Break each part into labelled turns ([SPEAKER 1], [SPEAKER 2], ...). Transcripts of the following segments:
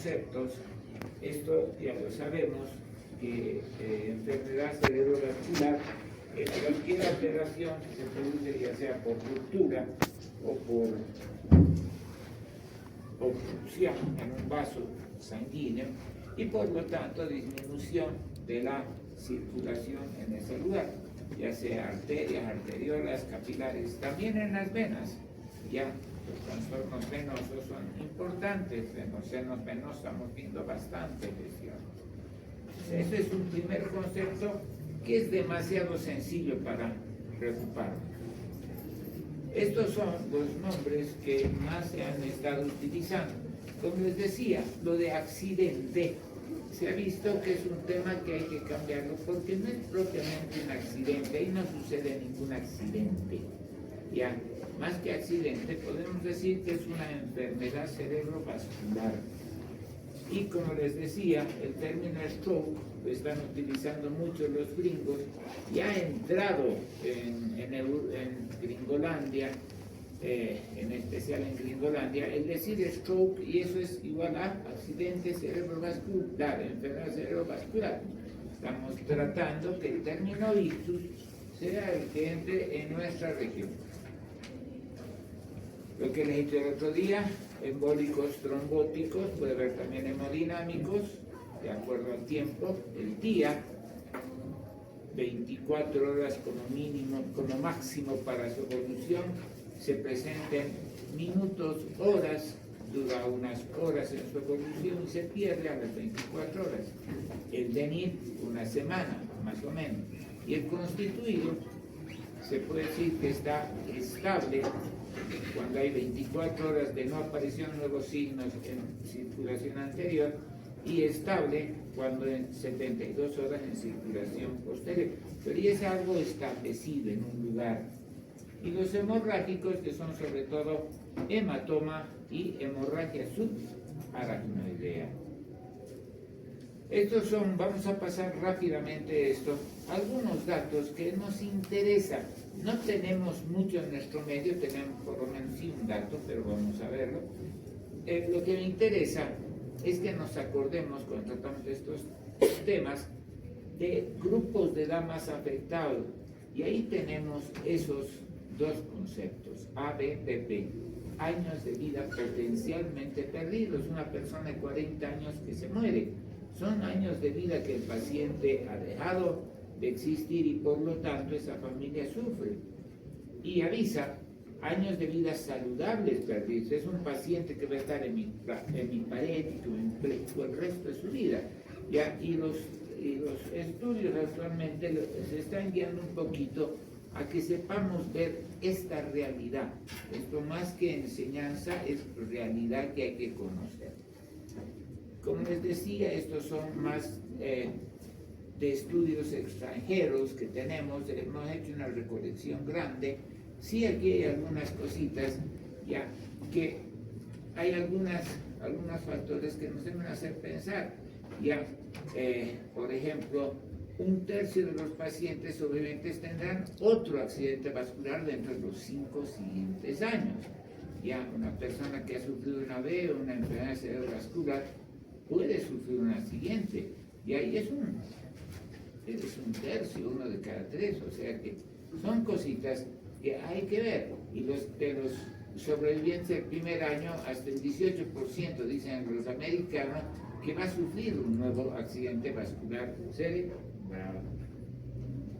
[SPEAKER 1] conceptos. Esto ya lo sabemos, que enfermedad cerebrovascular es cualquier alteración que se produce ya sea por ruptura o por obstrucción en un vaso sanguíneo y por lo tanto disminución de la circulación en ese lugar, ya sea arterias, arteriolas, capilares, también en las venas. Ya los trastornos venosos son importantes, en los senos venosos estamos viendo bastante lesión. Ese es un primer concepto que es demasiado sencillo para preocuparnos. Estos son los nombres que más se han estado utilizando. Como les decía, lo de accidente, se ha visto que es un tema que hay que cambiarlo porque no es propiamente un accidente, ahí no sucede ningún accidente. Ya, más que accidente, podemos decir que es una enfermedad cerebrovascular. Y como les decía, el término stroke lo están utilizando mucho los gringos, y ha entrado en Gringolandia, en especial en Gringolandia, el decir stroke, y eso es igual a accidente cerebrovascular, enfermedad cerebrovascular. Estamos tratando que el término ictus sea el que entre en nuestra región. Lo que les dije el otro día, embólicos trombóticos, puede haber también hemodinámicos, de acuerdo al tiempo, el día, 24 horas como mínimo, como máximo para su evolución, se presenten minutos, horas, dura unas horas en su evolución y se pierde a las 24 horas. El DENIR, una semana, más o menos. Y el constituido, se puede decir que está estable cuando hay 24 horas de no aparición de nuevos signos en circulación anterior y estable cuando en 72 horas en circulación posterior. Pero ya es algo establecido en un lugar. Y los hemorrágicos, que son sobre todo hematoma y hemorragia subaracnoidea. Estos son, vamos a pasar rápidamente esto, algunos datos que nos interesan. No tenemos mucho en nuestro medio, tenemos por lo menos sí un dato, pero vamos a verlo. Lo que me interesa es que nos acordemos cuando tratamos de estos temas de grupos de edad más afectados. Y ahí tenemos esos dos conceptos, ABPP, años de vida potencialmente perdidos. Una persona de 40 años que se muere. Son años de vida que el paciente ha dejado de existir y por lo tanto esa familia sufre. Y avisa, años de vida saludables perdidos. Es un paciente que va a estar hemiparético el resto de su vida. ¿Ya? Y los estudios actualmente se están guiando un poquito a que sepamos ver esta realidad. Esto más que enseñanza es realidad que hay que conocer. Como les decía, estos son más de estudios extranjeros que tenemos. Hemos hecho una recolección grande. Sí, aquí hay algunas cositas, ya que hay algunos factores que nos deben hacer pensar. Ya, por ejemplo, 1/3 de los pacientes sobrevivientes tendrán otro accidente vascular dentro de los 5 siguientes años. Ya, una persona que ha sufrido una AVE o una enfermedad cerebrovascular puede sufrir una siguiente. Y ahí es un tercio, 1 de cada 3. O sea que son cositas que hay que ver. Y de los sobrevivientes del primer año, hasta el 18% dicen los americanos que va a sufrir un nuevo accidente vascular cerebral.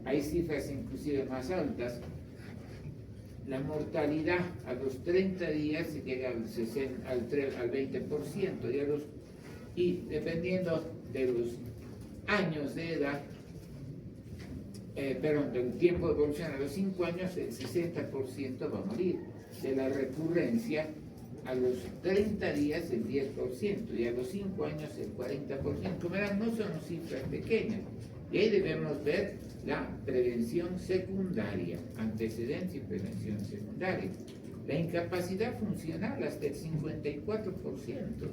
[SPEAKER 1] Hay cifras inclusive más altas. La mortalidad a los 30 días llega al 20%, y dependiendo de los años de edad, del tiempo de evolución, a los 5 años el 60% va a morir. De la recurrencia, a los 30 días el 10% y a los 5 años el 40%. Como verán, no son cifras pequeñas. Y ahí debemos ver la prevención secundaria, antecedentes y prevención secundaria. La incapacidad funcional hasta el 54%.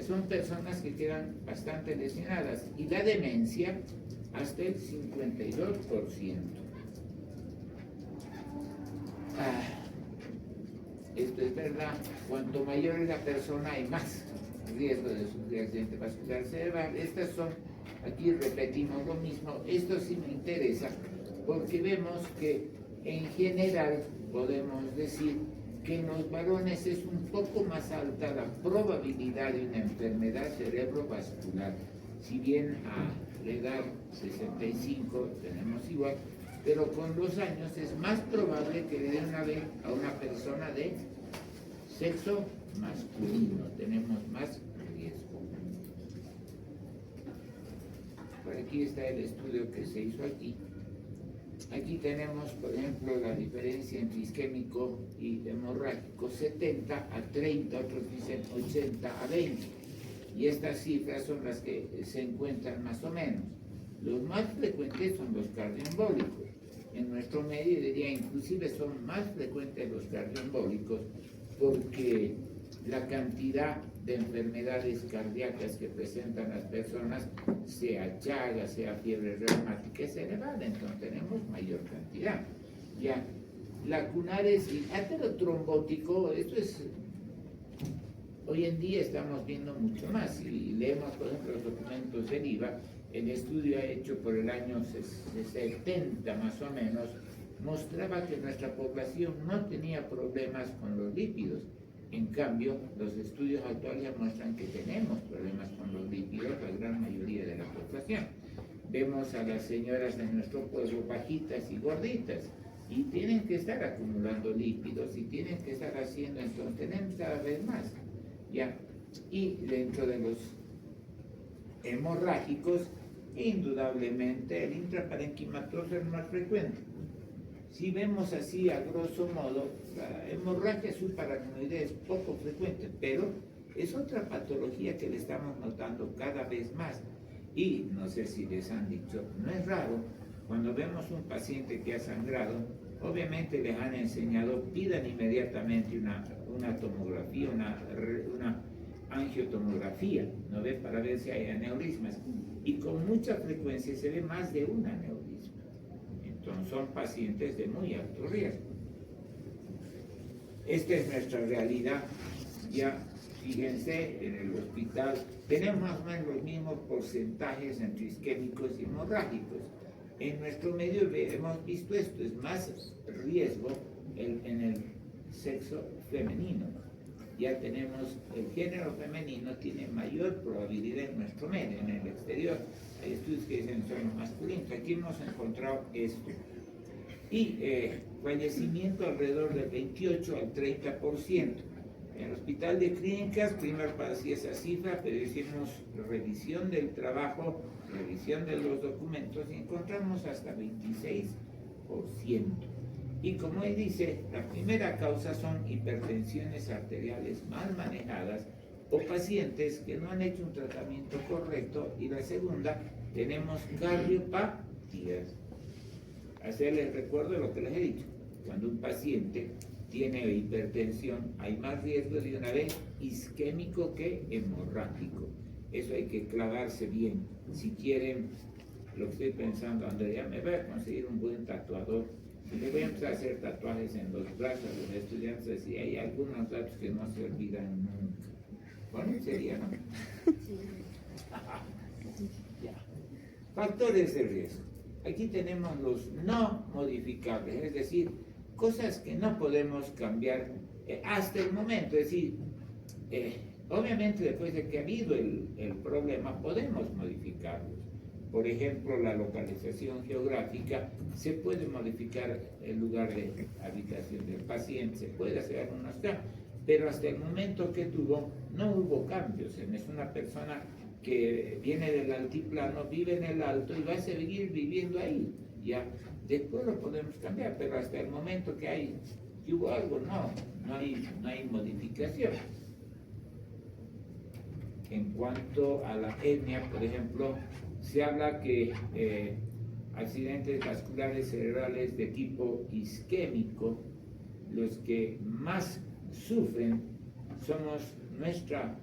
[SPEAKER 1] Son personas que quedan bastante lesionadas. Y la demencia hasta el 52%. Esto es verdad, cuanto mayor es la persona hay más riesgo de sufrir accidente vascular cerebral. Estas son, aquí repetimos lo mismo, esto sí me interesa porque vemos que en general podemos decir que en los varones es un poco más alta la probabilidad de una enfermedad cerebrovascular. Si bien a la edad 65 tenemos igual, pero con los años es más probable que le den una vez a una persona de sexo masculino. Tenemos más riesgo. Por aquí está el estudio que se hizo aquí. Aquí tenemos, por ejemplo, la diferencia entre isquémico y hemorrágico, 70 a 30, otros dicen 80 a 20. Y estas cifras son las que se encuentran más o menos. Los más frecuentes son los cardioembólicos. En nuestro medio diría inclusive son más frecuentes los cardioembólicos porque la cantidad de enfermedades cardíacas que presentan las personas, sea llaga, sea fiebre reumática, es elevada, entonces tenemos mayor cantidad. Ya, lacunares y aterotrombótico, esto es, hoy en día estamos viendo mucho más. Si leemos, por ejemplo, los documentos del IVA, el estudio hecho por el año 70 más o menos, mostraba que nuestra población no tenía problemas con los lípidos. En cambio, los estudios actuales ya muestran que tenemos problemas con los lípidos, la gran mayoría de la población. Vemos a las señoras de nuestro pueblo bajitas y gorditas, y tienen que estar acumulando lípidos, y tienen que estar haciendo, entonces tenemos cada vez más. ¿Ya? Y dentro de los hemorrágicos, indudablemente el intraparenquimatoso es más frecuente. Si vemos así a grosso modo, la hemorragia subaracnoidea es poco frecuente, pero es otra patología que le estamos notando cada vez más. Y no sé si les han dicho, no es raro, cuando vemos un paciente que ha sangrado, obviamente les han enseñado, pidan inmediatamente una tomografía, una angiotomografía, ¿no ve? Para ver si hay aneurismas. Y con mucha frecuencia se ve más de un aneurisma. Entonces son pacientes de muy alto riesgo. Esta es nuestra realidad. Ya fíjense, en el hospital tenemos más o menos los mismos porcentajes entre isquémicos y hemorrágicos. En nuestro medio hemos visto esto, es más riesgo en el sexo femenino. Ya tenemos, el género femenino tiene mayor probabilidad en nuestro medio, en el exterior. Hay estudios que dicen son masculinos. Aquí hemos encontrado esto. Y fallecimiento alrededor del 28 al 30%. En el hospital de clínicas, primero parecía esa cifra, pero hicimos revisión del trabajo, revisión de los documentos y encontramos hasta 26%. Y como él dice, la primera causa son hipertensiones arteriales mal manejadas o pacientes que no han hecho un tratamiento correcto, y la segunda, tenemos cardiopatías. Hacerles recuerdo de lo que les he dicho. Cuando un paciente tiene hipertensión, hay más riesgo de una vez isquémico que hemorrágico. Eso hay que clavarse bien. Si quieren, lo que estoy pensando, Andrea, me voy a conseguir un buen tatuador. Y le voy a empezar a hacer tatuajes en los brazos de los estudiantes, y hay algunos datos que no se olvidan nunca. Bueno, sería, ¿no? Ya. Factores de riesgo. Aquí tenemos los no modificables, es decir, cosas que no podemos cambiar hasta el momento. Es decir, obviamente después de que ha habido el problema, podemos modificarlos. Por ejemplo, la localización geográfica, se puede modificar el lugar de habitación del paciente, se puede hacer algunos cambios, pero hasta el momento que tuvo, no hubo cambios. Es una persona que viene del altiplano, vive en el alto y va a seguir viviendo ahí. Ya, después lo podemos cambiar, pero hasta el momento que hubo algo, no hay modificación. En cuanto a la etnia, por ejemplo, se habla que accidentes vasculares cerebrales de tipo isquémico, los que más sufren somos nuestra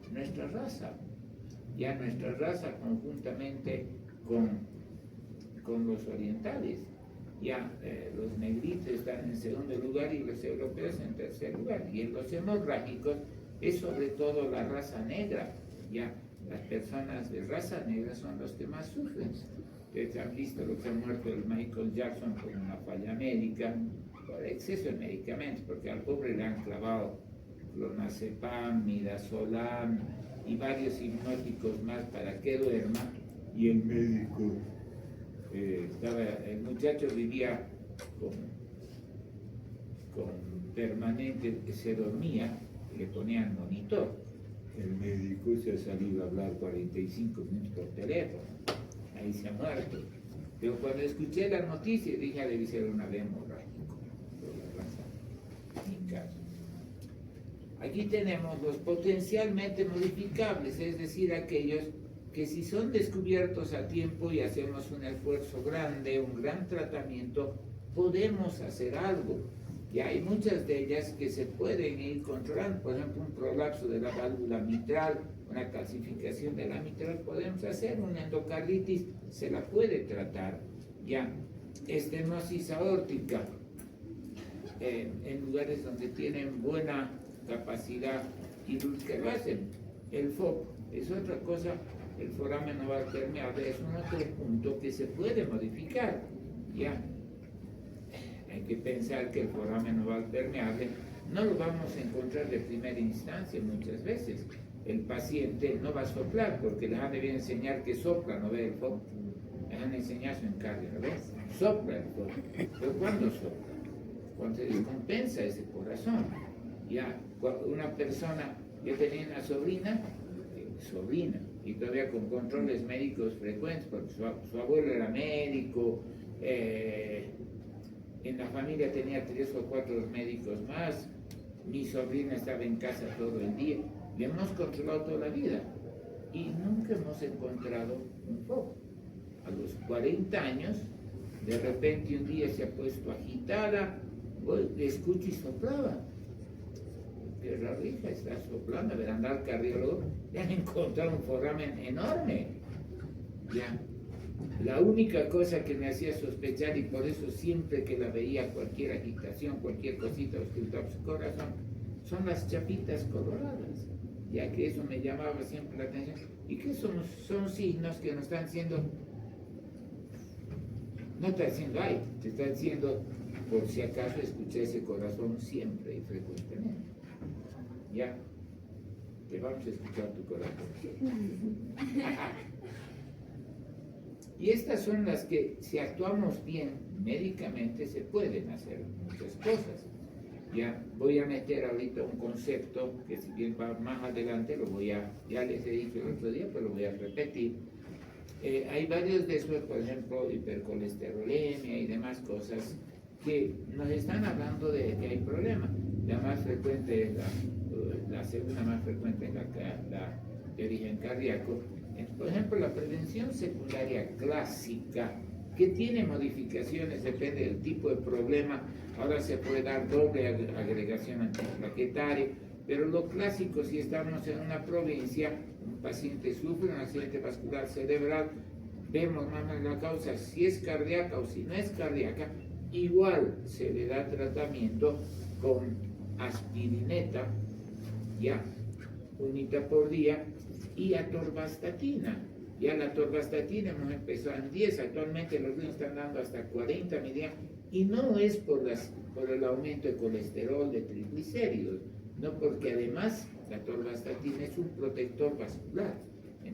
[SPEAKER 1] raza. Ya nuestra raza conjuntamente con los orientales. Ya los negritos están en segundo lugar y los europeos en tercer lugar. Y en los hemorrágicos es sobre todo la raza negra. Ya, las personas de raza negra son los que más sufren. Ustedes han visto lo que ha muerto el Michael Jackson por una falla médica, por exceso de medicamentos, porque al pobre le han clavado clonazepam, midazolam y varios hipnóticos más para que duerma, y el médico el muchacho vivía con permanente, se dormía, le ponían monitor. El médico se ha salido a hablar 45 minutos por teléfono, ahí se ha muerto. Pero cuando escuché la noticia dije, debe ser una hemorrágico, por la razón, en caso. Aquí tenemos los potencialmente modificables, es decir, aquellos que si son descubiertos a tiempo y hacemos un esfuerzo grande, un gran tratamiento, podemos hacer algo. Y hay muchas de ellas que se pueden ir controlando, por ejemplo, un prolapso de la válvula mitral, una calcificación de la mitral, podemos hacer una endocarditis, se la puede tratar, ya. Estenosis aórtica, en lugares donde tienen buena capacidad quirúrgica, lo hacen. El FOP es otra cosa, el foramen oval permeable es un otro punto que se puede modificar, ya. Hay que pensar que el foramen oval permeable no lo vamos a encontrar de primera instancia muchas veces. El paciente no va a soplar porque les han de enseñar que sopla, no ve el FOP. Les han enseñado eso en cardio, ¿no ves? Sopla el FOP. Pero ¿cuándo sopla? Cuando se descompensa ese corazón. Ya, una persona, yo tenía una sobrina, y todavía con controles médicos frecuentes, porque su abuelo era médico, en la familia tenía 3 o 4 médicos más, mi sobrina estaba en casa todo el día, le hemos controlado toda la vida y nunca hemos encontrado un FOP. A los 40 años, de repente un día se ha puesto agitada, le escucho y soplaba. Qué raro, hija, está soplando, verán al cardiólogo, le han encontrado un foramen enorme. Ya. La única cosa que me hacía sospechar, y por eso siempre que la veía cualquier agitación, cualquier cosita ocultaba su corazón, son las chapitas coloradas, ya que eso me llamaba siempre la atención. ¿Y qué son signos que nos están diciendo? No está diciendo, ay, te está diciendo, por si acaso escuché ese corazón siempre y frecuentemente. Ya, te vamos a escuchar tu corazón. Y estas son las que, si actuamos bien médicamente, se pueden hacer muchas cosas. Ya voy a meter ahorita un concepto que, si bien va más adelante, ya les he dicho el otro día, pero lo voy a repetir. Hay varios de esos, por ejemplo, hipercolesterolemia y demás cosas, que nos están hablando de que hay problemas. La más frecuente es la segunda más frecuente es la de origen cardíaco. Por ejemplo, la prevención secundaria clásica, que tiene modificaciones, depende del tipo de problema. Ahora se puede dar doble agregación antiplaquetaria, pero lo clásico, si estamos en una provincia, un paciente sufre un accidente vascular cerebral, vemos más o menos la causa, si es cardíaca o si no es cardíaca, igual se le da tratamiento con aspirineta, ya, unita por día, y atorvastatina. Ya la atorvastatina hemos empezado en 10, actualmente los niños están dando hasta 40 miligramos, y no es por el aumento de colesterol, de triglicéridos, no, porque además la atorvastatina es un protector vascular,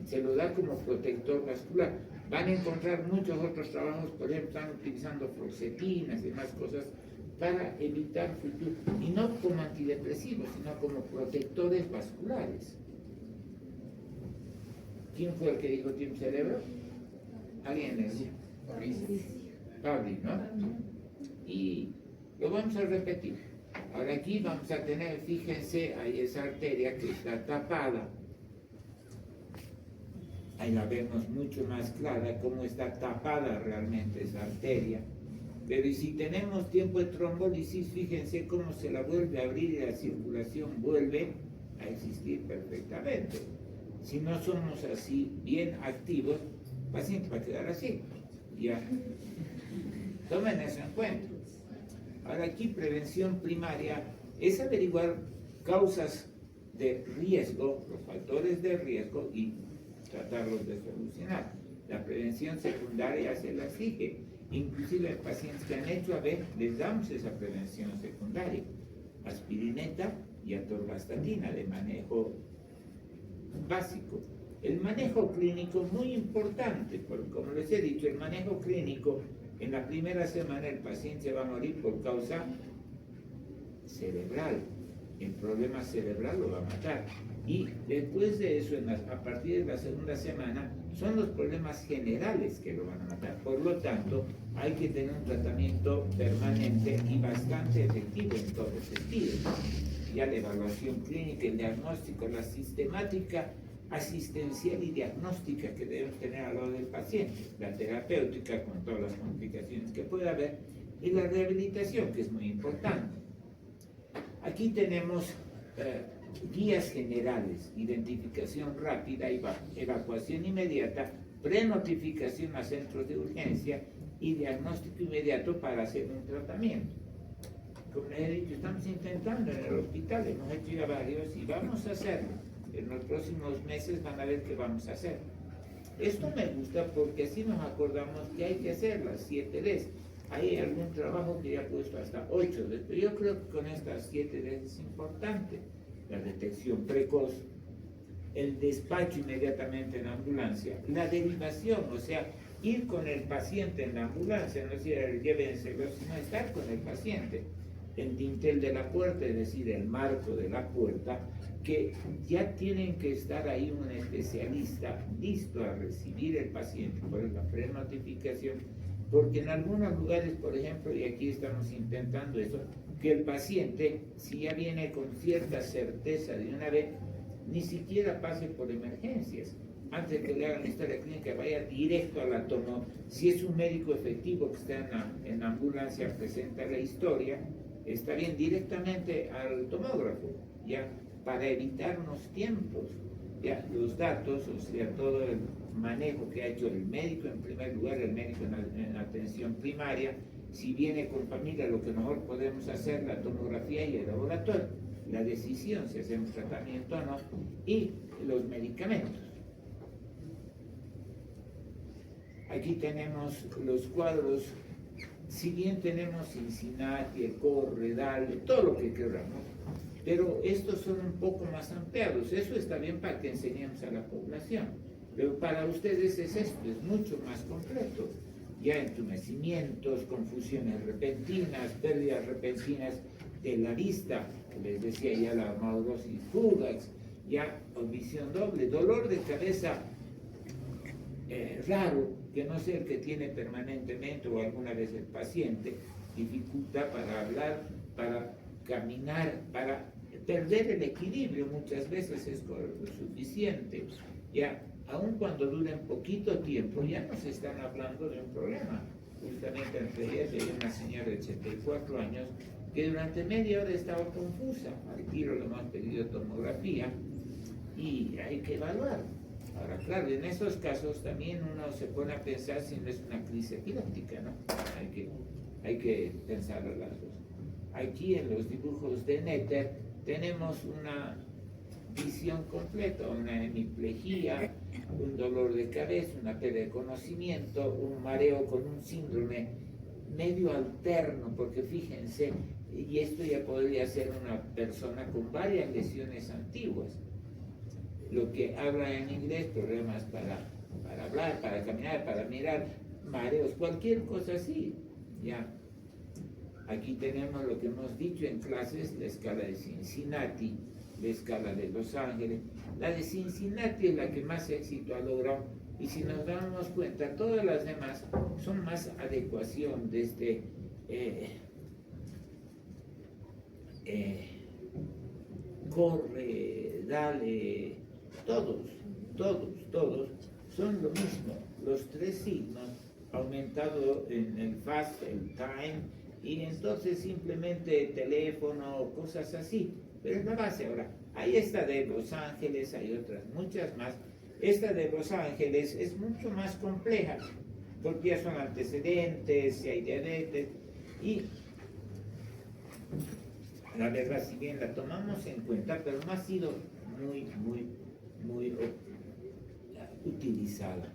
[SPEAKER 1] se lo da como protector vascular. Van a encontrar muchos otros trabajos, por ejemplo, están utilizando fluoxetinas y demás cosas para evitar futuro, y no como antidepresivos, sino como protectores vasculares. ¿Quién fue el que dijo Team Cerebro? ¿Alguien le decía? Pabli, ¿no? Y lo vamos a repetir. Ahora aquí vamos a tener, fíjense, ahí esa arteria que está tapada. Ahí la vemos mucho más clara, cómo está tapada realmente esa arteria. Pero y si tenemos tiempo de trombólisis, fíjense cómo se la vuelve a abrir y la circulación vuelve a existir perfectamente. Si no somos así bien activos, el paciente va a quedar así. Ya. Tomen eso en cuenta. Ahora aquí prevención primaria es averiguar causas de riesgo, los factores de riesgo y tratarlos de solucionar. La prevención secundaria se la sigue. Inclusive pacientes que han hecho AB, les damos esa prevención secundaria. Aspirineta y atorvastatina de manejo básico. El manejo clínico muy importante, porque como les he dicho, el manejo clínico, en la primera semana el paciente va a morir por causa cerebral. El problema cerebral lo va a matar. Y después de eso, a partir de la segunda semana, son los problemas generales que lo van a matar. Por lo tanto, hay que tener un tratamiento permanente y bastante efectivo en todo sentido. Ya la evaluación clínica, el diagnóstico, la sistemática asistencial y diagnóstica que debemos tener al lado del paciente, la terapéutica con todas las complicaciones que pueda haber y la rehabilitación, que es muy importante. Aquí tenemos guías generales, identificación rápida, evacuación inmediata, prenotificación a centros de urgencia y diagnóstico inmediato para hacer un tratamiento. Como les he dicho, estamos intentando en el hospital, hemos hecho ya varios y vamos a hacerlo. En los próximos meses van a ver qué vamos a hacer. Esto me gusta porque así nos acordamos que hay que hacer las 7 Ds. Hay algún trabajo que ya he puesto hasta 8 Ds, pero yo creo que con estas 7 Ds es importante. La detección precoz, el despacho inmediatamente en ambulancia, la derivación, o sea, ir con el paciente en la ambulancia, no decir llévenselo, sino estar con el paciente. El dintel de la puerta, es decir, el marco de la puerta, que ya tienen que estar ahí un especialista listo a recibir el paciente por la prenotificación, porque en algunos lugares, por ejemplo, y aquí estamos intentando eso, que el paciente, si ya viene con cierta certeza de una vez, ni siquiera pase por emergencias. Antes de que le hagan la historia clínica, vaya directo a la tomo. Si es un médico efectivo que está en la ambulancia, presenta la historia, está bien directamente al tomógrafo, ya, para evitar unos tiempos. Ya, los datos, o sea, todo el manejo que ha hecho el médico en primer lugar, el médico en atención primaria, si viene con familia, lo que mejor podemos hacer, la tomografía y el laboratorio, la decisión si hacemos tratamiento o no, y los medicamentos. Aquí tenemos los cuadros, si bien tenemos Cincinnati, ECOR, Redal, todo lo que queramos, pero estos son un poco más ampliados. Eso está bien para que enseñemos a la población, pero para ustedes es esto, es mucho más completo. Ya entumecimientos, confusiones repentinas, pérdidas repentinas de la vista, les decía ya la amaurosis fugax, ya visión doble, dolor de cabeza raro, que no sea el que tiene permanentemente o alguna vez el paciente, dificultad para hablar, para caminar, para perder el equilibrio, muchas veces es suficiente. Ya, aun cuando duren poquito tiempo, ya nos están hablando de un problema. Justamente antes de ayer una señora de 84 años que durante media hora estaba confusa. Al tiro le hemos pedido tomografía y hay que evaluar. Ahora, claro, en esos casos también uno se pone a pensar si no es una crisis epiléptica, ¿no? Hay que pensar las cosas. Aquí en los dibujos de Netter tenemos una visión completa, una hemiplegia, un dolor de cabeza, una pérdida de conocimiento, un mareo con un síndrome medio alterno, porque fíjense, y esto ya podría ser una persona con varias lesiones antiguas. Lo que habla en inglés, problemas para hablar, para caminar, para mirar, mareos, cualquier cosa así, ya. Aquí tenemos lo que hemos dicho en clases, la escala de Cincinnati, la escala de Los Ángeles. La de Cincinnati es la que más éxito ha logrado, y si nos damos cuenta, todas las demás son más adecuación de este corre, dale, todos son lo mismo. Los 3 signos aumentado en el fast, el time, y entonces simplemente teléfono, cosas así. Pero es la base. Ahora, hay esta de Los Ángeles, hay otras muchas más. Esta de Los Ángeles es mucho más compleja, porque ya son antecedentes, si hay diabetes, y la verdad, si bien la tomamos en cuenta, pero no ha sido muy utilizada.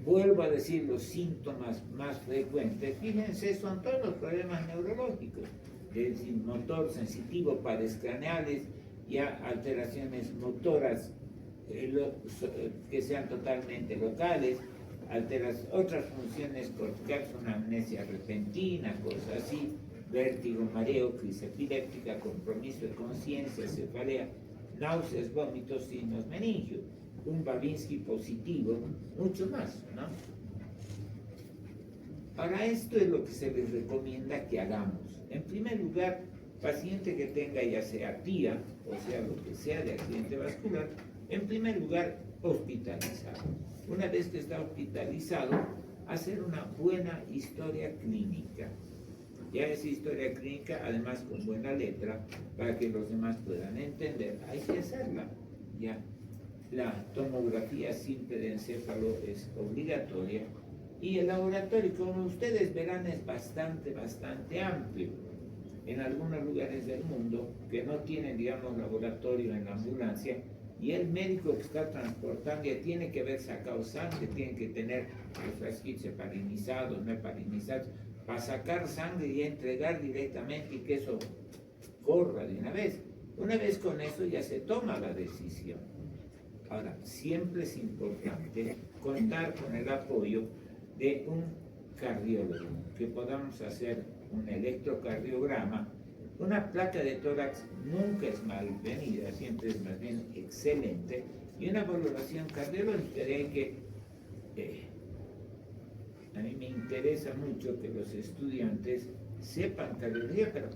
[SPEAKER 1] Vuelvo a decir, los síntomas más frecuentes, fíjense, son todos los problemas neurológicos, es decir, motor sensitivo, pares craneales, ya alteraciones motoras que sean totalmente locales, otras funciones corticales, una amnesia repentina, cosas así, vértigo, mareo, crisis epiléptica, compromiso de conciencia, cefalea, náuseas, vómitos, signos meningios, un Babinski positivo, mucho más, ¿no? Para esto es lo que se les recomienda que hagamos. En primer lugar, paciente que tenga ya sea TIA, o sea, lo que sea de accidente vascular, en primer lugar, hospitalizado. Una vez que está hospitalizado, hacer una buena historia clínica. Ya esa historia clínica, además con buena letra, para que los demás puedan entender, hay que hacerla. Ya. La tomografía simple de encéfalo es obligatoria y el laboratorio, como ustedes verán, es bastante amplio. En algunos lugares del mundo que no tienen, digamos, laboratorio en la ambulancia, y el médico que está transportando ya tiene que haber sacado sangre, tiene que tener los frasquitos heparinizados, no heparinizados, para sacar sangre y entregar directamente y que eso corra de una vez. Una vez con eso ya se toma la decisión. Ahora, siempre es importante contar con el apoyo de un cardiólogo, que podamos hacer un electrocardiograma. Una placa de tórax nunca es malvenida, siempre es más bien excelente, y una valoración cardiológica de ahí que a mí me interesa mucho que los estudiantes sepan cardiología, pero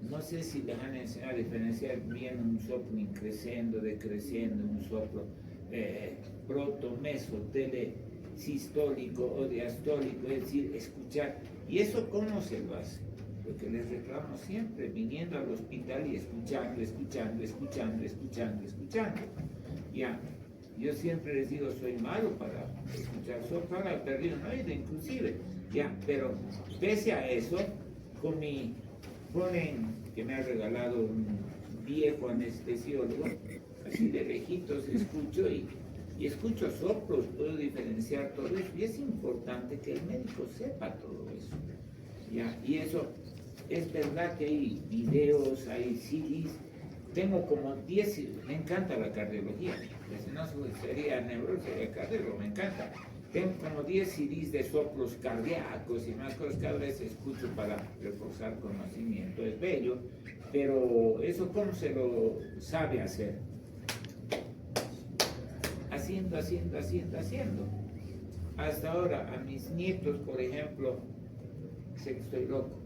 [SPEAKER 1] no sé si les han enseñado a diferenciar bien un soplo increscendo, decreciendo, un soplo proto, meso, telesistólico o diastólico, es decir, escuchar. ¿Y eso cómo se lo hace? Lo que les reclamo siempre, viniendo al hospital y escuchando. Ya, yo siempre les digo, soy malo para escuchar, soy para perdido un oído inclusive, ya, pero pese a eso, con mi ponen que me ha regalado un viejo anestesiólogo, así de lejitos escucho y escucho soplos, puedo diferenciar todo eso, y es importante que el médico sepa todo eso. ¿Ya? Y eso, es verdad que hay videos, hay CDs, tengo como 10, me encanta la cardiología, si no sería neuro, sería cardiólogo, me encanta. Tengo como 10 CDs de soplos cardíacos y más cosas, cada vez escucho para reforzar conocimiento, es bello, pero eso ¿cómo se lo sabe hacer? Haciendo. Hasta ahora, a mis nietos, por ejemplo, sé que estoy loco,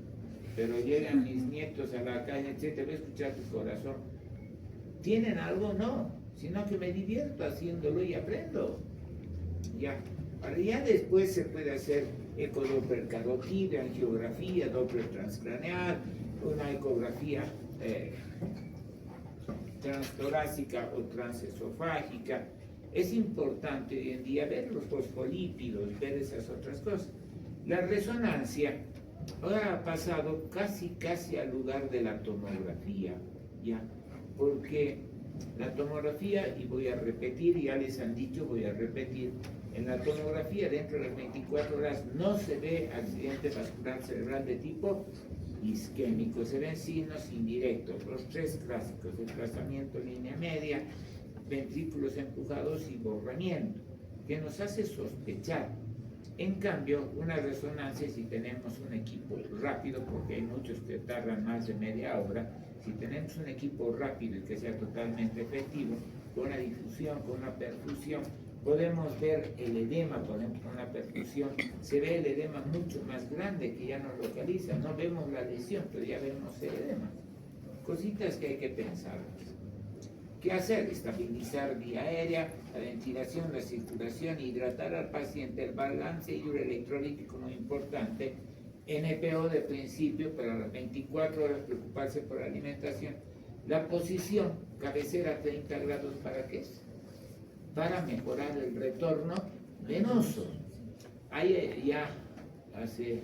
[SPEAKER 1] pero llegan mis nietos a la calle, etcétera, voy a escuchar tu corazón. ¿Tienen algo? No, sino que me divierto haciéndolo y aprendo. Ya. Ya después se puede hacer ecodoppler carotido, angiografía, doppler transcraneal, una ecografía transtorácica o transesofágica. Es importante hoy en día ver los fosfolípidos, ver esas otras cosas. La resonancia ahora ha pasado casi al lugar de la tomografía, ¿ya? Porque la tomografía, y voy a repetir, ya les han dicho, voy a repetir, en la tomografía dentro de las 24 horas no se ve accidente vascular cerebral de tipo isquémico, se ven signos indirectos, los 3 clásicos, desplazamiento en línea media, ventrículos empujados y borramiento, que nos hace sospechar. En cambio, una resonancia, si tenemos un equipo rápido, porque hay muchos que tardan más de media hora, si tenemos un equipo rápido y que sea totalmente efectivo, con una difusión, con una perfusión, podemos ver el edema, por ejemplo, con la perfusión, se ve el edema mucho más grande que ya nos localiza, no vemos la lesión, pero ya vemos el edema. Cositas que hay que pensar. ¿Qué hacer? Estabilizar vía aérea, la ventilación, la circulación, hidratar al paciente, el balance hidroelectrolítico muy importante, NPO de principio, para las 24 horas preocuparse por la alimentación. La posición, cabecera 30 grados, ¿para qué es? Para mejorar el retorno venoso. Ahí ya hace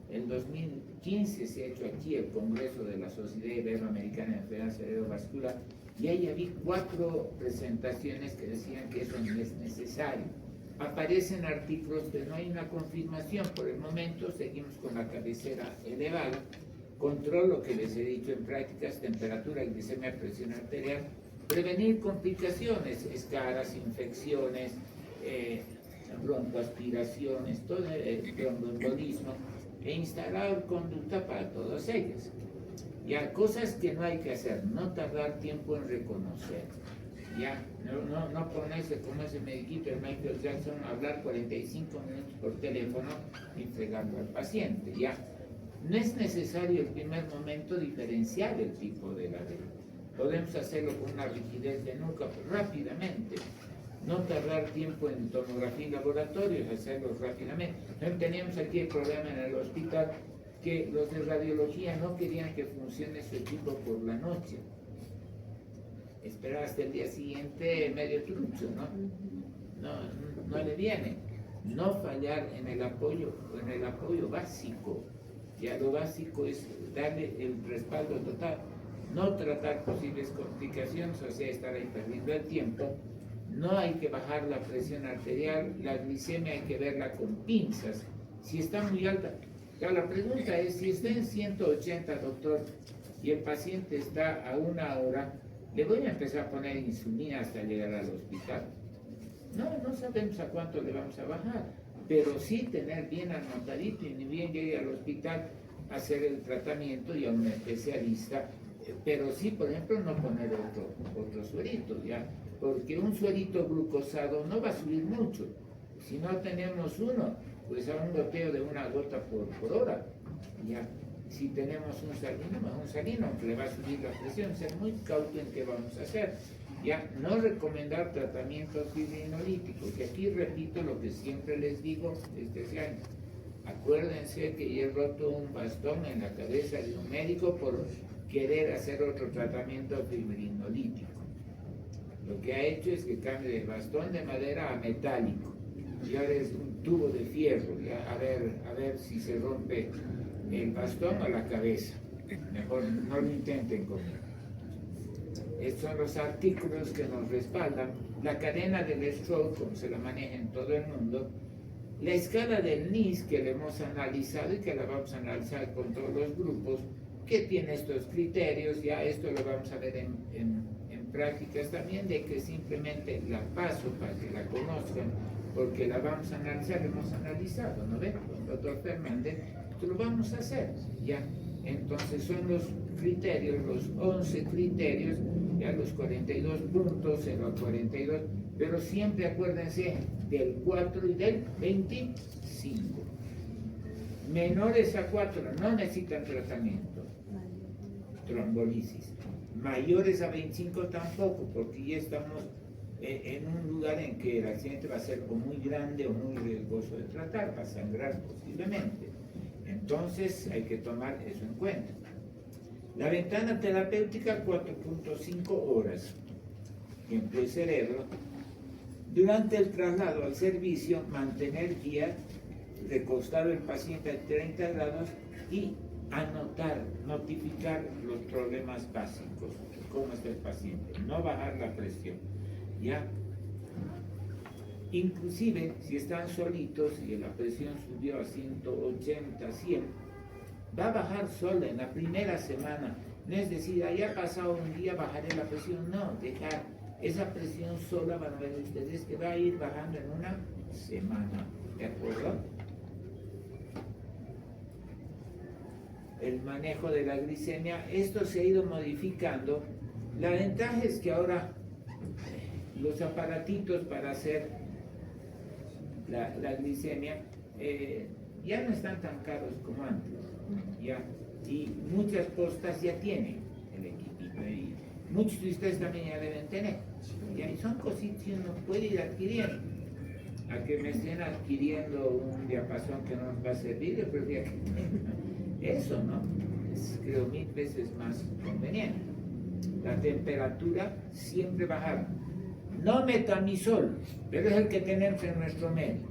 [SPEAKER 1] el 2000, 15 se ha hecho aquí el Congreso de la Sociedad Iberoamericana de Enfermedades Cerebrovascular, y ahí había 4 presentaciones que decían que eso no es necesario. Aparecen artículos, pero no hay una confirmación. Por el momento seguimos con la cabecera elevada. Control, lo que les he dicho en prácticas, temperatura, glicemia, presión arterial, prevenir complicaciones, escaras, infecciones, broncoaspiraciones, todo el broncoembolismo, e instalar conducta para todas ellas. Ya, cosas que no hay que hacer, no tardar tiempo en reconocer. Ya, no ponerse como ese mediquito de Michael Jackson, hablar 45 minutos por teléfono y fregarlo al paciente. Ya, no es necesario el primer momento diferenciar el tipo de ladrillo. Podemos hacerlo con una rigidez de nuca rápidamente. No tardar tiempo en tomografía y laboratorios, hacerlo rápidamente. Teníamos aquí el problema en el hospital que los de radiología no querían que funcione su equipo por la noche. Esperar hasta el día siguiente medio trucho, no le viene. No fallar en el apoyo básico. Ya lo básico es darle el respaldo total. No tratar posibles complicaciones, o sea, estar ahí perdiendo el tiempo. No hay que bajar la presión arterial, la glicemia hay que verla con pinzas. Si está muy alta, claro, la pregunta es, si está en 180, doctor, y el paciente está a 1 hora, ¿le voy a empezar a poner insulina hasta llegar al hospital? No sabemos a cuánto le vamos a bajar, pero sí tener bien anotadito y ni bien llegue al hospital a hacer el tratamiento y a un especialista, pero sí, por ejemplo, no poner otro suerito, ¿ya? Porque un suerito glucosado no va a subir mucho. Si no tenemos uno, pues a un goteo de 1 gota por hora, ¿ya? Si tenemos un salino que le va a subir la presión, ser muy cauto en qué vamos a hacer. Ya, no recomendar tratamientos fibrinolíticos, y aquí repito lo que siempre les digo desde ese año. Acuérdense que yo he roto un bastón en la cabeza de un médico por querer hacer otro tratamiento fibrinolítico. Lo que ha hecho es que cambie de bastón de madera a metálico, y ahora es un tubo de fierro, ¿ya? A ver si se rompe el bastón o la cabeza. Mejor no lo intenten conmigo. Estos son los artículos que nos respaldan. La cadena del stroke, como se la maneja en todo el mundo. La escala del NIS, que la hemos analizado y que la vamos a analizar con todos los grupos, que tiene estos criterios. Ya esto lo vamos a ver en prácticas también, de que simplemente la paso para que la conozcan, porque la vamos a analizar, la hemos analizado, ¿no ven? Con el doctor Fernández, lo vamos a hacer, ¿ya? Entonces son los criterios, los 11 criterios, ya los 42 puntos, 0 a 42, pero siempre acuérdense del 4 y del 25. Menores a 4 no necesitan tratamiento, trombolisis. Mayores a 25 tampoco, porque ya estamos en un lugar en que el accidente va a ser o muy grande o muy riesgoso de tratar, va a sangrar posiblemente. Entonces hay que tomar eso en cuenta. La ventana terapéutica, 4.5 horas. Ejemplo, el cerebro. Durante el traslado al servicio, mantener guía, recostado el paciente a 30 grados y anotar, notificar los problemas básicos, cómo está el paciente, no bajar la presión, ¿ya? Inclusive, si están solitos y la presión subió a 180, 100, va a bajar sola en la primera semana. No es decir, haya pasado un día, bajaré la presión. No, dejar esa presión sola, van a ver ustedes que va a ir bajando en una semana. ¿De acuerdo? El manejo de la glicemia, esto se ha ido modificando. La ventaja es que ahora los aparatitos para hacer la glicemia ya no están tan caros como antes, ¿ya? Y muchas postas ya tienen el equipito, y muchos de ustedes también ya deben tener, ¿ya? Y son cositas que uno puede ir adquiriendo. A que me estén adquiriendo un diapasón que no nos va a servir, yo prefiero que eso, ¿no? Es, creo, 1000 veces más conveniente. La temperatura siempre bajar. No metamizol, pero es el que tenemos en nuestro medio.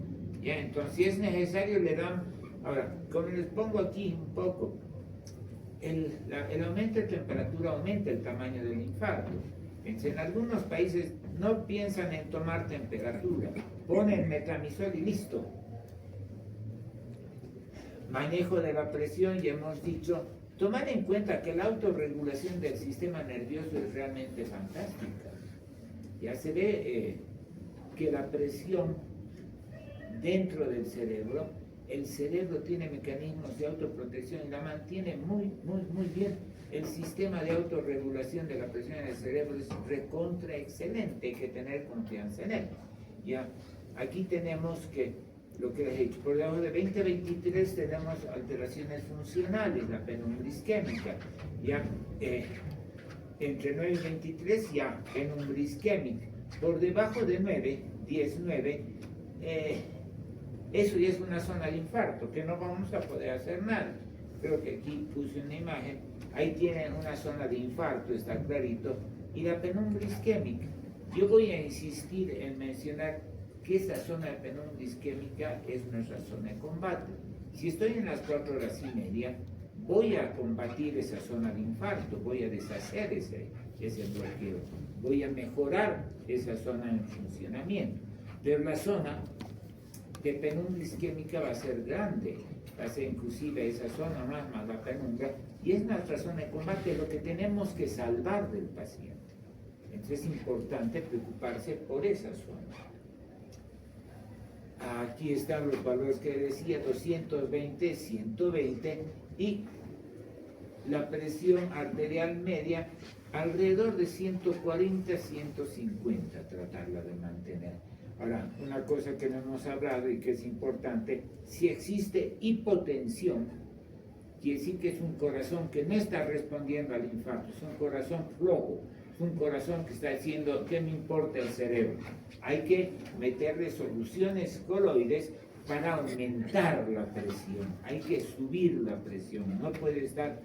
[SPEAKER 1] ¿Ya? Entonces, si es necesario, le dan Ahora, como les pongo aquí un poco, el aumento de temperatura aumenta el tamaño del infarto. En algunos países no piensan en tomar temperatura, ponen metramisol y listo. Manejo de la presión, ya hemos dicho, tomar en cuenta que la autorregulación del sistema nervioso es realmente fantástica. Ya se ve que la presión dentro del cerebro, el cerebro tiene mecanismos de autoprotección y la mantiene muy bien. El sistema de autorregulación de la presión en el cerebro es recontra excelente, hay que tener confianza en él. Ya, aquí tenemos que, lo que les he dicho, por debajo de 20-23 tenemos alteraciones funcionales, la penumbra isquémica. Ya, entre 9 y 23 ya, penumbra isquémica. Por debajo de 9, 10-9, eso ya es una zona de infarto, que no vamos a poder hacer nada. Creo que aquí puse una imagen, ahí tienen una zona de infarto, está clarito, y la penumbra isquémica. Yo voy a insistir en mencionar que esta zona de penumbra isquémica es nuestra zona de combate. Si estoy en las 4 horas y media, voy a combatir esa zona de infarto, voy a deshacer ese bloqueo, voy a mejorar esa zona en funcionamiento. Pero la zona de penumbra isquémica va a ser grande, va a ser inclusive esa zona más la penumbra, y es nuestra zona de combate, lo que tenemos que salvar del paciente. Entonces es importante preocuparse por esa zona. Aquí están los valores que decía, 220, 120, y la presión arterial media alrededor de 140, 150, tratarla de mantener. Ahora, una cosa que no hemos hablado y que es importante, si existe hipotensión, quiere decir que es un corazón que no está respondiendo al infarto, es un corazón flojo, es un corazón que está diciendo, ¿qué me importa el cerebro? Hay que meterle soluciones coloides para aumentar la presión, hay que subir la presión, no puede estar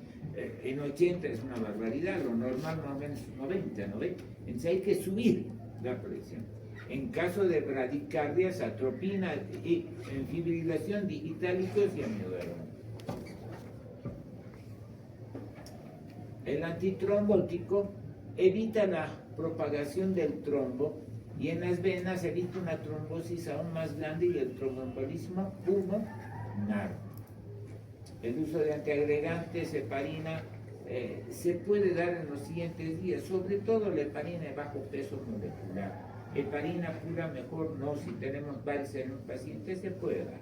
[SPEAKER 1] en 80, es una barbaridad, lo normal más o menos es 90, ¿no ve? Entonces hay que subir la presión. En caso de bradicardias, atropina y en fibrilación, digitalicos y amiodarona. El antitrombótico evita la propagación del trombo y en las venas evita una trombosis aún más grande y el tromboembolismo pulmonar. El uso de antiagregantes, heparina, se puede dar en los siguientes días, sobre todo la heparina de bajo peso molecular. Heparina pura mejor no, si tenemos varices en un paciente se puede dar.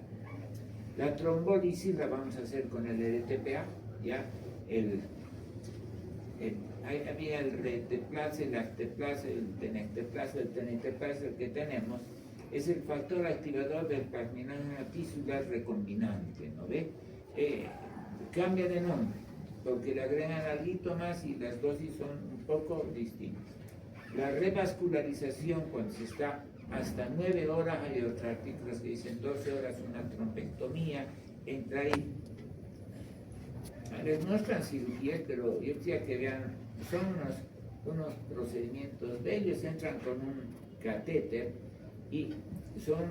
[SPEAKER 1] La trombólisis la vamos a hacer con el ERTPA, ya había el reteplase, el acteplase, el tenecteplase, el tenecteplase, el que tenemos, es el factor activador del plasminógeno tisular recombinante, ¿no ve? Cambia de nombre, porque le agregan algo más y las dosis son un poco distintas. La revascularización, cuando se está hasta 9 horas, hay otros artículos que dicen 12 horas, una trompectomía, entra ahí. Les muestran cirugías, pero yo quisiera que vean, son unos procedimientos bellos, entran con un catéter y son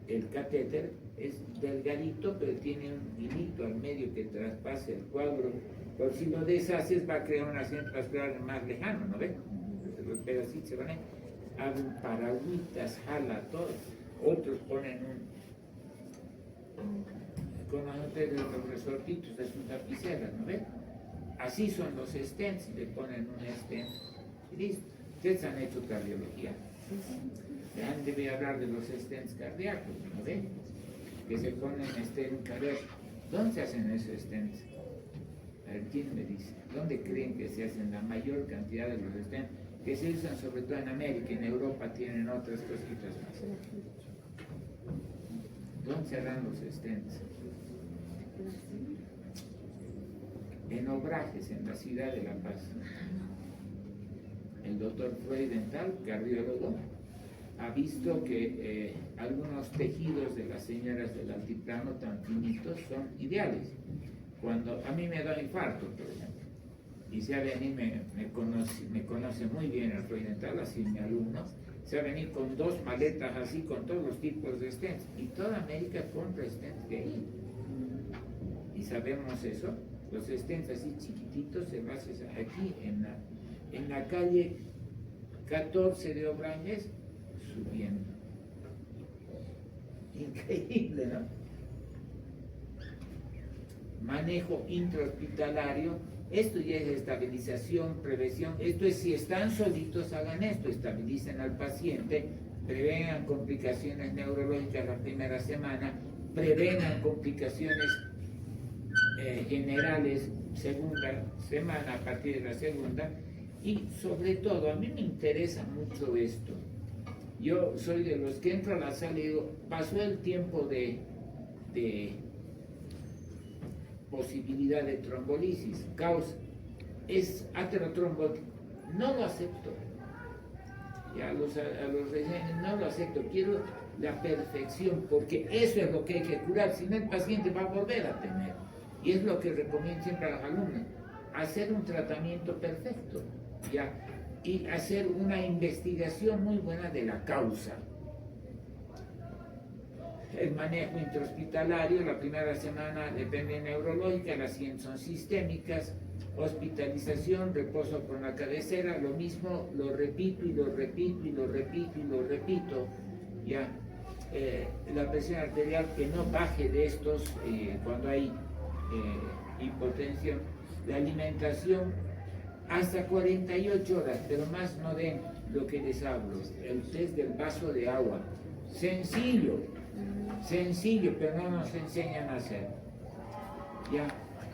[SPEAKER 1] el catéter es delgadito, pero tiene un hilito al medio que traspasa el cuadro. Por si lo deshaces va a crear un accidente vascular más lejano, ¿no ven? Los pedacitos se van a abren paragüitas, jala todo. Otros ponen con los resortitos de sus lapiceras, ¿no ven? Así son los stents, le ponen un stent y listo. Ustedes han hecho cardiología. Ya debe hablar de los stents cardíacos, ¿no ven? Que se ponen stent cardíaco. ¿Dónde se hacen esos stents? A ver, ¿quién me dice? ¿Dónde creen que se hacen la mayor cantidad de los stents? Que se usan sobre todo en América, en Europa tienen otras cositas más. ¿Dónde se harán los stents? En Obrajes, en la ciudad de La Paz. El doctor Freudenthal, cardiólogo, ha visto que algunos tejidos de las señoras del altiplano tan finitos son ideales. Cuando a mí me da infarto, por ejemplo, y sabe a mí me conoce muy bien el Freudenthal, así mi alumno, se va a venir con 2 maletas así, con todos los tipos de stents. Y toda América compra stents de ahí. Y sabemos eso. Los stents así chiquititos se basan aquí en la calle 14 de Obrañez, subiendo. Increíble, ¿no? Manejo intrahospitalario. Esto ya es estabilización, prevención. Esto es, si están solitos, hagan esto, estabilicen al paciente, prevengan complicaciones neurológicas la primera semana, prevengan complicaciones generales segunda semana, a partir de la segunda. Y sobre todo, a mí me interesa mucho esto. Yo soy de los que entro a la sala y digo, pasó el tiempo de posibilidad de trombolisis, causa, es aterotrombótico, no lo acepto. Ya a los recién no lo acepto, quiero la perfección, porque eso es lo que hay que curar, si no el paciente va a volver a tener. Y es lo que recomiendo siempre a los alumnos, hacer un tratamiento perfecto, ya, y hacer una investigación muy buena de la causa. El manejo intrahospitalario, la primera semana depende neurológica, las siguientes son sistémicas, hospitalización, reposo con la cabecera, lo mismo, lo repito y lo repito y lo repito y lo repito, ya. La presión arterial que no baje de estos cuando hay hipotensión, la alimentación hasta 48 horas, pero más no den lo que les hablo, el test del vaso de agua, sencillo, pero no nos enseñan a hacer. Ya,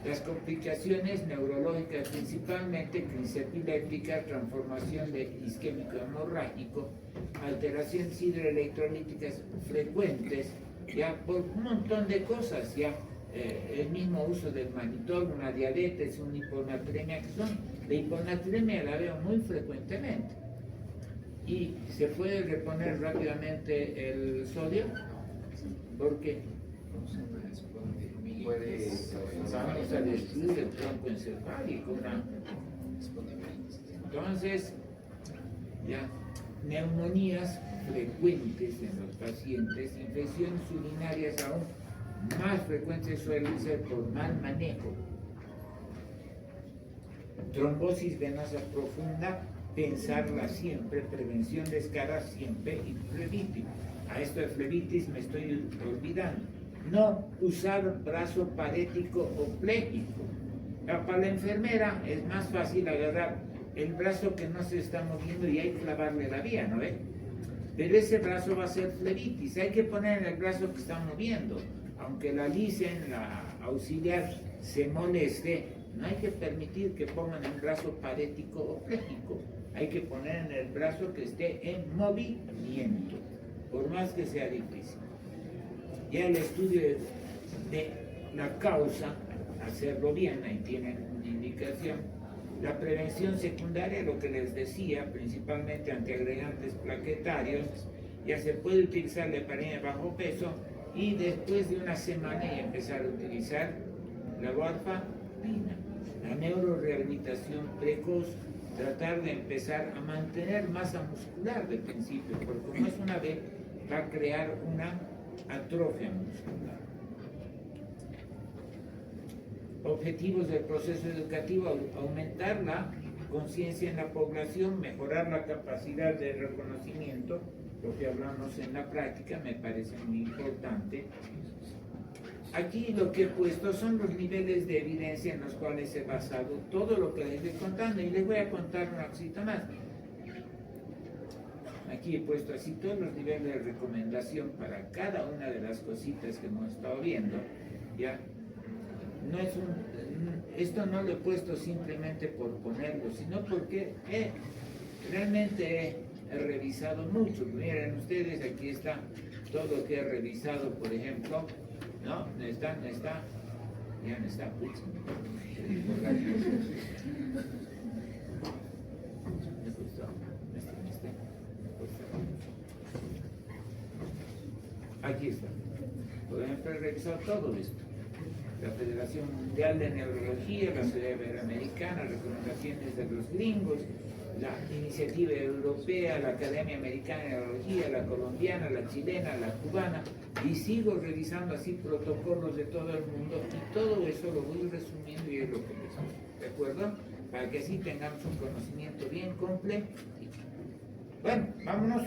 [SPEAKER 1] las complicaciones neurológicas, principalmente crisis epiléptica, transformación de isquémico hemorrágico, alteraciones hidroelectrolíticas frecuentes, ya, por un montón de cosas, ya, el mismo uso del manitol, una diabetes, una hiponatremia, que son, la hiponatremia la veo muy frecuentemente. Y se puede reponer rápidamente el sodio, porque vamos a destruir el tronco encefálico. Entonces, ya, neumonías frecuentes en los pacientes, infecciones urinarias aún más frecuentes suelen ser por mal manejo, trombosis venosa profunda, pensarla siempre, prevención de escaras siempre, y flebitis. A esto de flebitis me estoy olvidando. No usar brazo parético o pléjico. Para la enfermera es más fácil agarrar el brazo que no se está moviendo y hay que clavarle la vía, ¿no ve? Pero ese brazo va a ser flebitis, hay que poner en el brazo que está moviendo. Aunque la licen, la auxiliar, se moleste, no hay que permitir que pongan el brazo parético o pléjico. Hay que poner en el brazo que esté en movimiento, por más que sea difícil. Ya el estudio de la causa, hacerlo bien, ahí tienen una indicación. La prevención secundaria, lo que les decía, principalmente antiagregantes plaquetarios, ya se puede utilizar la heparina de bajo peso, y después de una semana y empezar a utilizar la warfarina. La neurorehabilitación precoz, tratar de empezar a mantener masa muscular de principio, porque como es una B, va a crear una atrofia muscular. Objetivos del proceso educativo: aumentar la conciencia en la población, mejorar la capacidad de reconocimiento, lo que hablamos en la práctica me parece muy importante. Aquí lo que he puesto son los niveles de evidencia en los cuales he basado todo lo que les estoy contando, y les voy a contar una cosita más. Aquí he puesto así todos los niveles de recomendación para cada una de las cositas que hemos estado viendo, ¿ya? No es esto no lo he puesto simplemente por ponerlo, sino porque realmente he revisado mucho. Miren ustedes, aquí está todo lo que he revisado, por ejemplo, ¿no? Ya no está, pucha. Aquí está. Por ejemplo, he revisado todo esto. La Federación Mundial de Neurología, la Sociedad Iberoamericana, recomendaciones de los gringos, la iniciativa europea, la Academia Americana de Neurología, la colombiana, la chilena, la cubana, y sigo revisando así protocolos de todo el mundo, y todo eso lo voy resumiendo y es lo que les hago, ¿de acuerdo? Para que así tengamos un conocimiento bien completo. Bueno, vámonos.